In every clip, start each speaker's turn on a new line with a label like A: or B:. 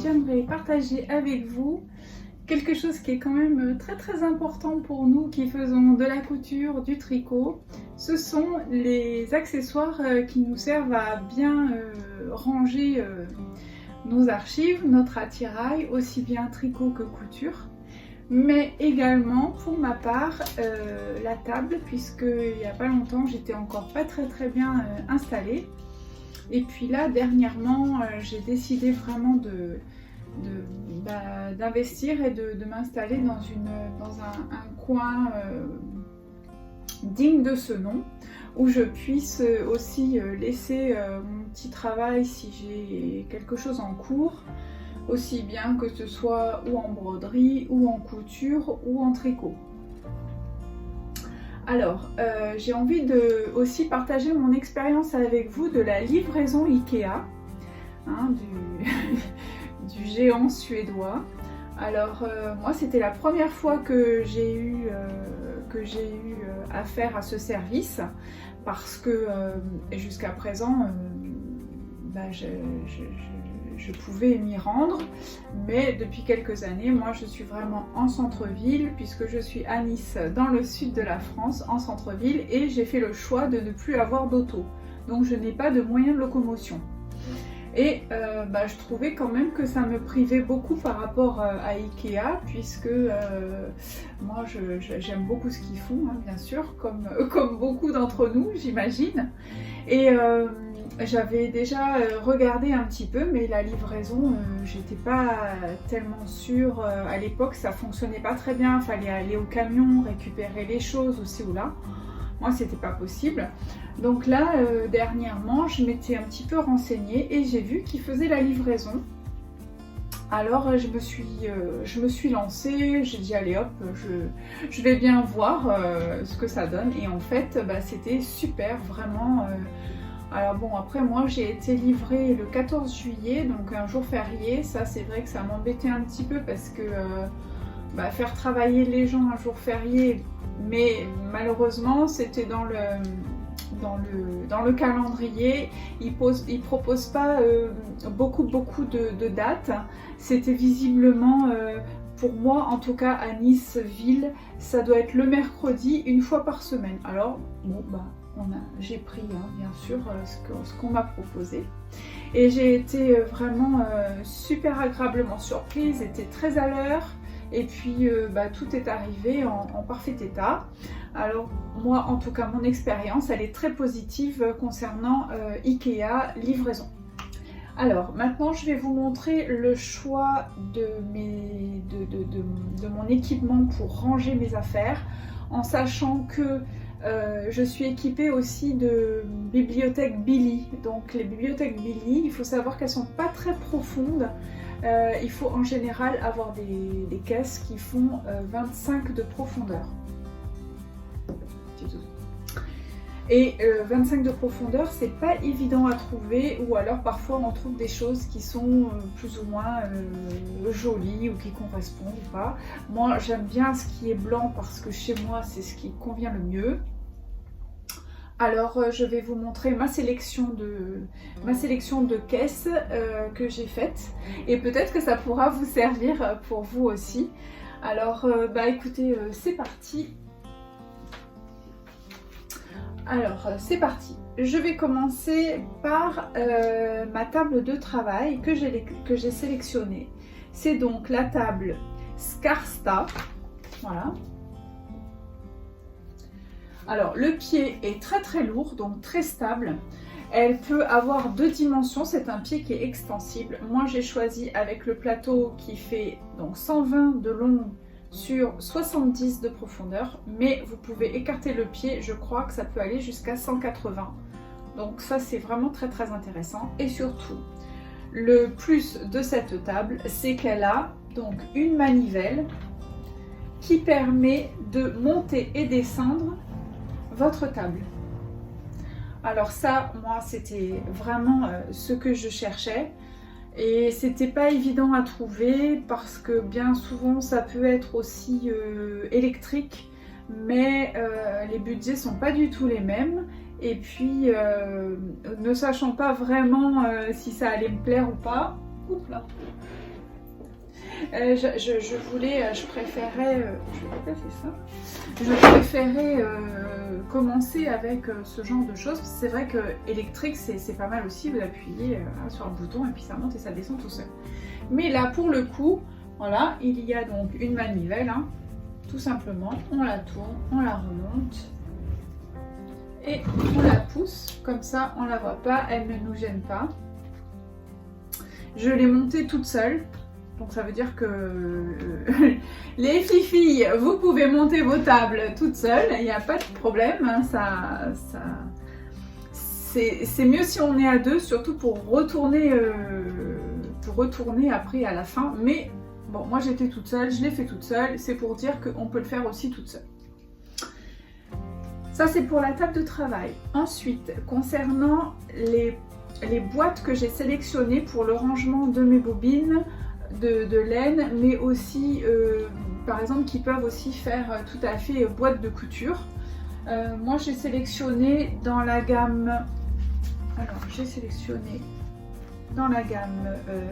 A: j'aimerais partager avec vous quelque chose qui est quand même très important pour nous qui faisons de la couture, du tricot. Ce sont les accessoires qui nous servent à bien ranger nos archives, notre attirail, aussi bien tricot que couture. Mais également, pour ma part, la table, puisque il n'y a pas longtemps, j'étais encore pas très bien installée. Et puis là, dernièrement, j'ai décidé vraiment d'investir et de m'installer dans un coin digne de ce nom, où je puisse aussi laisser mon petit travail si j'ai quelque chose en cours, aussi bien que ce soit ou en broderie, ou en couture, ou en tricot. Alors, j'ai envie de aussi partager mon expérience avec vous de la livraison Ikea, hein, du géant suédois. Alors, moi, c'était la première fois que j'ai eu affaire à ce service, parce que jusqu'à présent, je pouvais m'y rendre, mais depuis quelques années, moi je suis vraiment en centre-ville, puisque je suis à Nice, dans le sud de la France, en centre-ville, et j'ai fait le choix de ne plus avoir d'auto, donc je n'ai pas de moyen de locomotion. Et je trouvais quand même que ça me privait beaucoup par rapport à Ikea, puisque moi j'aime beaucoup ce qu'ils font, hein, bien sûr, comme beaucoup d'entre nous, j'imagine. Et j'avais déjà regardé un petit peu, mais la livraison, j'étais pas tellement sûre. À l'époque, ça fonctionnait pas très bien. Il fallait aller au camion, récupérer les choses aussi ou là. Moi, c'était pas possible. Donc là, dernièrement, je m'étais un petit peu renseignée et j'ai vu qu'ils faisaient la livraison. Alors je me suis lancée, j'ai dit allez hop, je vais bien voir ce que ça donne. Et en fait, c'était super, vraiment. Alors bon, après moi j'ai été livrée le 14 juillet, donc un jour férié. Ça c'est vrai que ça m'embêtait un petit peu parce que faire travailler les gens un jour férié, mais malheureusement c'était dans le calendrier, ils proposent pas beaucoup de dates. C'était visiblement, pour moi en tout cas à Nice ville, ça doit être le mercredi une fois par semaine. Alors bon j'ai pris bien sûr ce qu'on m'a proposé et j'ai été vraiment super agréablement surprise, était très à l'heure et puis tout est arrivé en parfait état. Alors moi en tout cas mon expérience elle est très positive concernant Ikea livraison. Alors maintenant je vais vous montrer le choix de mon équipement pour ranger mes affaires, en sachant que je suis équipée aussi de bibliothèques Billy. Donc les bibliothèques Billy, il faut savoir qu'elles sont pas très profondes. Il faut en général avoir des caisses qui font 25 de profondeur. Et 25 de profondeur, c'est pas évident à trouver, ou alors parfois on trouve des choses qui sont plus ou moins jolies ou qui correspondent ou pas. Moi j'aime bien ce qui est blanc parce que chez moi c'est ce qui convient le mieux. Alors je vais vous montrer ma sélection de caisses que j'ai faites, et peut-être que ça pourra vous servir pour vous aussi. Alors écoutez, c'est parti. Alors c'est parti, je vais commencer par ma table de travail que j'ai sélectionnée. C'est donc la table Skarsta, voilà. Alors le pied est très lourd, donc très stable. Elle peut avoir 2 dimensions, c'est un pied qui est extensible. Moi j'ai choisi avec le plateau qui fait donc 120 de long sur 70 de profondeur, mais vous pouvez écarter le pied, je crois que ça peut aller jusqu'à 180. Donc ça c'est vraiment très intéressant. Et surtout, le plus de cette table, c'est qu'elle a donc une manivelle qui permet de monter et descendre votre table. Alors ça, moi c'était vraiment ce que je cherchais. Et c'était pas évident à trouver parce que bien souvent ça peut être aussi électrique, mais les budgets sont pas du tout les mêmes. Et puis ne sachant pas vraiment si ça allait me plaire ou pas, oups là, je préférais, je vais passer ça. Je préférais commencer avec ce genre de choses. C'est vrai que électrique, c'est pas mal aussi. Vous appuyez sur un bouton et puis ça monte et ça descend tout seul. Mais là, pour le coup, voilà, il y a donc une manivelle, hein, tout simplement. On la tourne, on la remonte et on la pousse. Comme ça, on la voit pas, elle ne nous gêne pas. Je l'ai montée toute seule. Donc ça veut dire que les filles, vous pouvez monter vos tables toutes seules, il n'y a pas de problème. Hein, c'est mieux si on est à deux, surtout pour retourner après à la fin. Mais bon, moi j'étais toute seule, je l'ai fait toute seule, c'est pour dire qu'on peut le faire aussi toute seule. Ça c'est pour la table de travail. Ensuite, concernant les boîtes que j'ai sélectionnées pour le rangement de mes bobines, de laine, mais aussi par exemple qui peuvent aussi faire tout à fait boîte de couture. Moi j'ai sélectionné dans la gamme,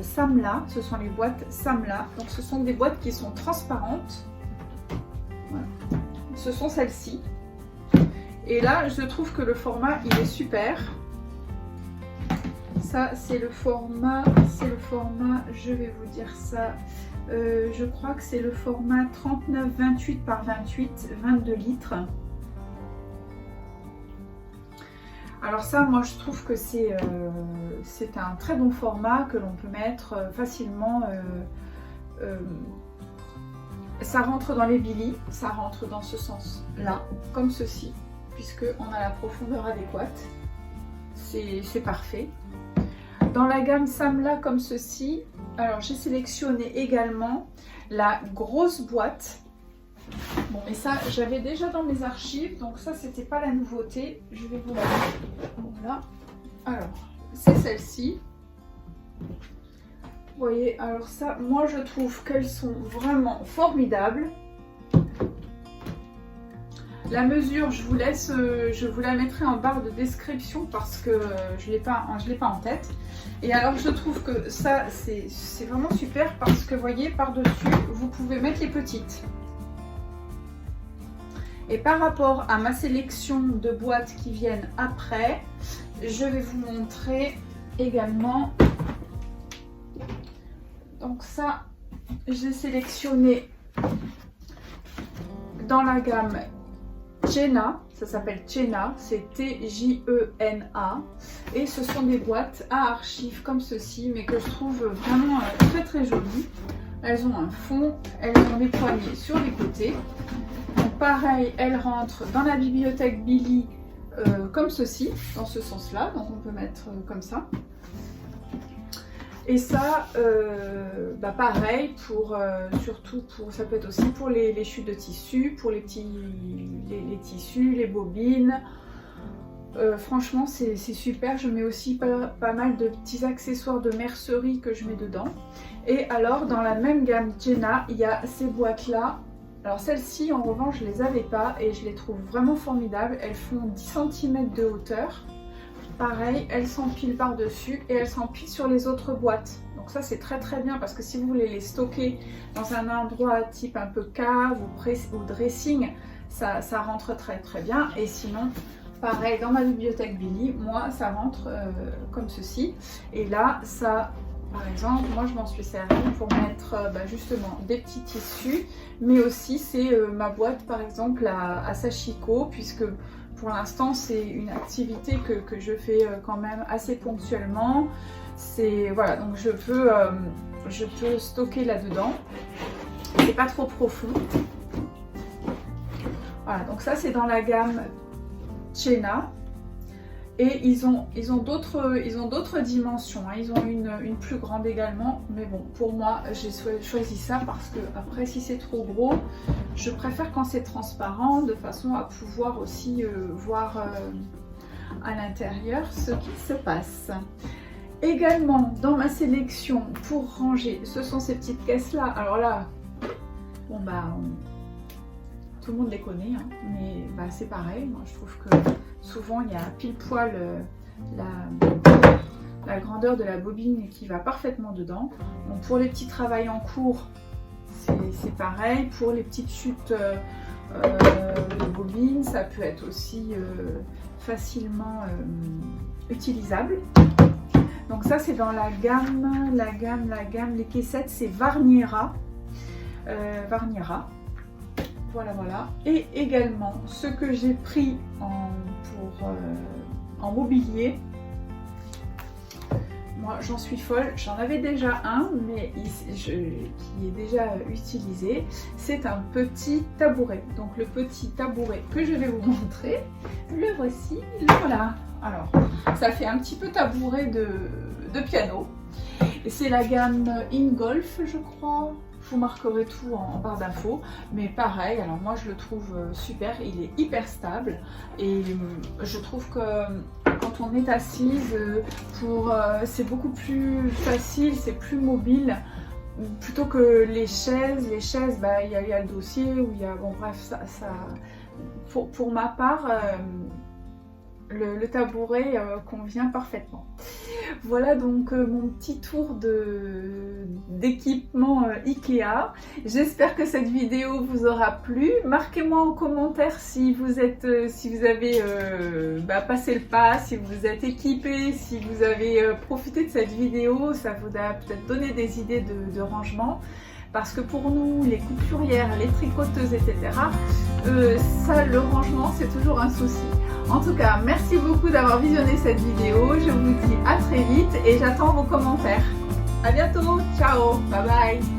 A: Samla, ce sont les boîtes Samla, donc ce sont des boîtes qui sont transparentes. Voilà. Ce sont celles-ci, et là je trouve que le format il est super. Ça c'est le format, je vais vous dire ça, je crois que c'est le format 39-28 par 28, 22 litres. Alors ça, moi je trouve que c'est un très bon format que l'on peut mettre facilement. Ça rentre dans les bilis, ça rentre dans ce sens-là, comme ceci, puisqu'on a la profondeur adéquate. C'est parfait. Dans la gamme Samla comme ceci, alors j'ai sélectionné également la grosse boîte. Bon, mais ça j'avais déjà dans mes archives, donc ça c'était pas la nouveauté. Je vais vous la mettre. Voilà. Alors, c'est celle-ci. Vous voyez, alors ça, moi je trouve qu'elles sont vraiment formidables. La mesure, je vous la mettrai en barre de description parce que je l'ai pas en tête. Et alors je trouve que ça c'est vraiment super parce que vous voyez par-dessus, vous pouvez mettre les petites. Et par rapport à ma sélection de boîtes qui viennent après, je vais vous montrer également. Donc ça, j'ai sélectionné dans la gamme Tjena, ça s'appelle Tjena, c'est T-J-E-N-A, et ce sont des boîtes à archives comme ceci, mais que je trouve vraiment très très jolies. Elles ont un fond, elles ont des poignées sur les côtés. Donc pareil, elles rentrent dans la bibliothèque Billy comme ceci, dans ce sens-là, donc on peut mettre comme ça. Et ça, pareil, surtout ça peut être aussi pour les chutes de tissu, pour les tissus, les bobines. Franchement, c'est super. Je mets aussi pas mal de petits accessoires de mercerie que je mets dedans. Et alors, dans la même gamme Tjena, il y a ces boîtes-là. Alors celles-ci, en revanche, je les avais pas et je les trouve vraiment formidables. Elles font 10 cm de hauteur. Pareil, elles s'empilent par-dessus et elles s'empilent sur les autres boîtes. Donc ça c'est très très bien parce que si vous voulez les stocker dans un endroit type un peu cave ou dressing, ça rentre très très bien. Et sinon, pareil, dans ma bibliothèque Billy, moi ça rentre comme ceci. Et là, ça, par exemple, moi je m'en suis servi pour mettre justement des petits tissus. Mais aussi c'est ma boîte par exemple à sashiko, puisque pour l'instant, c'est une activité que je fais quand même assez ponctuellement. Voilà, donc je peux stocker là-dedans. C'est pas trop profond. Voilà, donc ça c'est dans la gamme Tjena. Et ils ont d'autres dimensions. Hein. Ils ont une plus grande également. Mais bon, pour moi, j'ai choisi ça parce que après, si c'est trop gros, je préfère quand c'est transparent, de façon à pouvoir aussi voir à l'intérieur ce qui se passe. Également, dans ma sélection pour ranger, ce sont ces petites caisses-là. Alors là, bon tout le monde les connaît, hein, mais c'est pareil. Moi, je trouve que souvent, il y a pile poil la grandeur de la bobine qui va parfaitement dedans. Donc, pour les petits travaux en cours, c'est pareil. Pour les petites chutes de bobines, ça peut être aussi facilement utilisable. Donc ça c'est dans la gamme, les caissettes, c'est Varniera. Voilà. Et également ce que j'ai pris en mobilier. Moi j'en suis folle, j'en avais déjà un mais qui est déjà utilisé. C'est un petit tabouret. Donc le petit tabouret que je vais vous montrer, le voici, le voilà. Alors ça fait un petit peu tabouret de piano. Et c'est la gamme Ingolf, je crois. Je vous marquerai tout en barre d'infos, mais pareil, alors moi je le trouve super, il est hyper stable et je trouve que quand on est assise, c'est beaucoup plus facile, c'est plus mobile plutôt que les chaises. Les chaises, bah, y a le dossier, où il y a, bon bref, pour ma part, le tabouret convient parfaitement. Voilà donc mon petit tour d'équipement Ikea. J'espère que cette vidéo vous aura plu. Marquez-moi en commentaire si vous avez passé le pas, si vous êtes équipé, si vous avez profité de cette vidéo. Ça vous a peut-être donné des idées de rangement. Parce que pour nous, les couturières, les tricoteuses, etc., le rangement, c'est toujours un souci. En tout cas, merci beaucoup d'avoir visionné cette vidéo. Je vous dis à très vite et j'attends vos commentaires. À bientôt, ciao, bye bye.